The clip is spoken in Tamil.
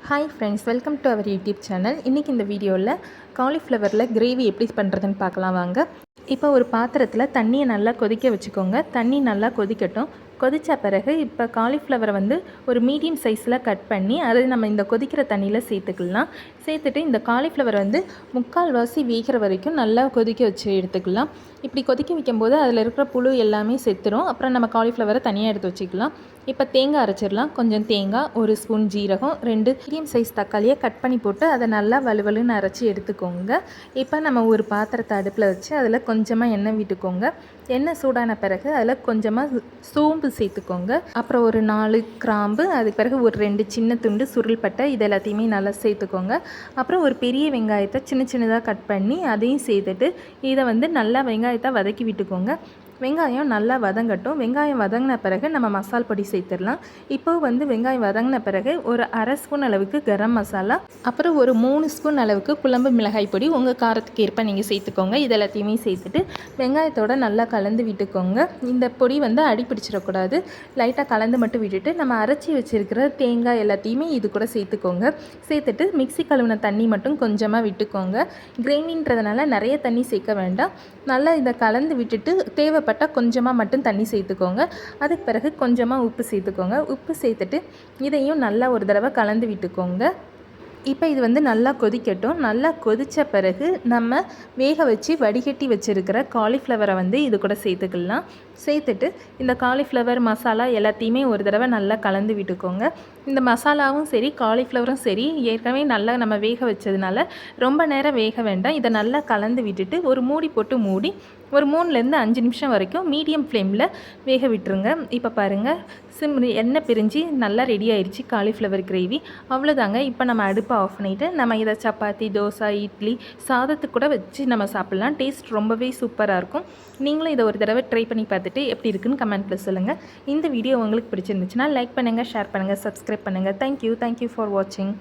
Hi friends, welcome to our YouTube channel. இன்றைக்கி இந்த வீடியோவில் காலிஃப்ளவரில் கிரேவி எப்படி பண்ணுறதுன்னு பார்க்கலாம் வாங்க. இப்போ ஒரு பாத்திரத்தில் தண்ணியை நல்லா கொதிக்க வச்சுக்கோங்க. தண்ணி நல்லா கொதிக்கட்டும். கொதித்த பிறகு இப்போ காலிஃப்ளவரை ஒரு மீடியம் சைஸில் கட் பண்ணி அதை நம்ம இந்த கொதிக்கிற தண்ணியில் சேர்த்துக்கலாம். சேர்த்துட்டு இந்த காலிஃப்ளவர் முக்கால்வாசி வேகிற வரைக்கும் நல்லா கொதிக்க வச்சு எடுத்துக்கலாம். இப்படி கொதிக்க வைக்கும்போது அதில் இருக்கிற புழு எல்லாமே செத்துரும். அப்புறம் நம்ம காலிஃப்ளவரை தனியாக எடுத்து வச்சுக்கலாம். இப்போ தேங்காய் அரைச்சிடலாம். கொஞ்சம் தேங்காய், ஒரு ஸ்பூன் ஜீரகம், 2 மீடியம் சைஸ் தக்காளியை கட் பண்ணி போட்டு அதை நல்லா வலுவலுன்னு அரைச்சி எடுத்துக்கோங்க. இப்போ நம்ம ஒரு பாத்திரத்தை அடுப்பில் வச்சு அதில் கொஞ்சமாக எண்ணெய் விட்டுக்கோங்க. எண்ணெய் சூடான பிறகு அதில் கொஞ்சமாக சோம்பு சேர்த்துக்கோங்க. அப்புறம் ஒரு 4 கிராம்பு, அதுக்கு பிறகு ஒரு 2 சின்ன துண்டு சுருள் பட்டை, இது எல்லாத்தையுமே நல்லா சேர்த்துக்கோங்க. அப்புறம் ஒரு பெரிய வெங்காயத்தை சின்ன சின்னதாக கட் பண்ணி அதையும் சேர்த்துட்டு இதை நல்லா வெங்காயத்தை வதக்கி விட்டுக்கோங்க. வெங்காயம் நல்லா வதங்கட்டும். வெங்காயம் வதங்கின பிறகு நம்ம மசால் பொடி சேர்த்துடலாம். இப்போ வெங்காயம் வதங்கின பிறகு ஒரு அரை ஸ்பூன் அளவுக்கு கரம் மசாலா, அப்புறம் ஒரு 3 ஸ்பூன் அளவுக்கு குழம்பு மிளகாய் பொடி உங்கள் காரத்துக்கு ஏற்ப நீங்கள் சேர்த்துக்கோங்க. இது எல்லாத்தையுமே சேர்த்துட்டு வெங்காயத்தோடு நல்லா கலந்து விட்டுக்கோங்க. இந்த பொடி அடி பிடிச்சிடக்கூடாது. லைட்டாக கலந்து மட்டும் விட்டுட்டு நம்ம அரைச்சி வச்சுருக்கிற தேங்காய் எல்லாத்தையுமே இது கூட சேர்த்துக்கோங்க. சேர்த்துட்டு மிக்ஸி கழுவின தண்ணி மட்டும் கொஞ்சமாக விட்டுக்கோங்க. கிரேவின்றதுனால நிறைய தண்ணி சேர்க்க வேண்டாம். நல்லா இதை கலந்து விட்டுட்டு தேவைப்பட்டால் கொஞ்சமாக மட்டும் தண்ணி சேர்த்துக்கோங்க. அதுக்கு பிறகு கொஞ்சமாக உப்பு சேர்த்துக்கோங்க. உப்பு சேர்த்துட்டு இதையும் நல்லா ஒரு தடவை கலந்து விட்டுக்கோங்க. இப்போ இது நல்லா கொதிக்கட்டும். நல்லா கொதித்த பிறகு நம்ம வேக வச்சு வடிகட்டி வச்சுருக்கிற காலிஃப்ளவரை இது கூட சேர்த்துக்கலாம். சேர்த்துட்டு இந்த காலிஃப்ளவர் மசாலா எல்லாத்தையுமே ஒரு தடவை நல்லா கலந்து விட்டுக்கோங்க. இந்த மசாலாவும் சரி காலிஃப்ளவரும் சரி ஏற்கனவே நல்லா நம்ம வேக வச்சதுனால ரொம்ப நேரம் வேக வேண்டாம். இதை நல்லா கலந்து விட்டுட்டு ஒரு மூடி போட்டு மூடி ஒரு 3லேருந்து 5 நிமிஷம் வரைக்கும் மீடியம் ஃப்ளேமில் வேக விட்டுருங்க. இப்போ பாருங்கள், எண்ணெய் பிரிஞ்சு நல்லா ரெடி ஆயிடுச்சு காலிஃப்ளவர் கிரேவி. அவ்வளோதாங்க. இப்போ நம்ம அடுப்பை ஆஃப் பண்ணிவிட்டு நம்ம இதை சப்பாத்தி, தோசை, இட்லி, சாதத்துக்கு கூட வச்சு நம்ம சாப்பிட்லாம். டேஸ்ட் ரொம்பவே சூப்பராக இருக்கும். நீங்களும் இதை ஒரு தடவை ட்ரை பண்ணி பார்த்துட்டு எப்படி இருக்குன்னு கமெண்ட்டில் சொல்லுங்கள். இந்த வீடியோ உங்களுக்கு பிடிச்சிருந்துச்சுன்னா லைக் பண்ணுங்கள், ஷேர் பண்ணுங்கள், சப்ஸ்கிரைப் பண்ணுங்கள். தேங்க்யூ ஃபார் வாட்சிங்.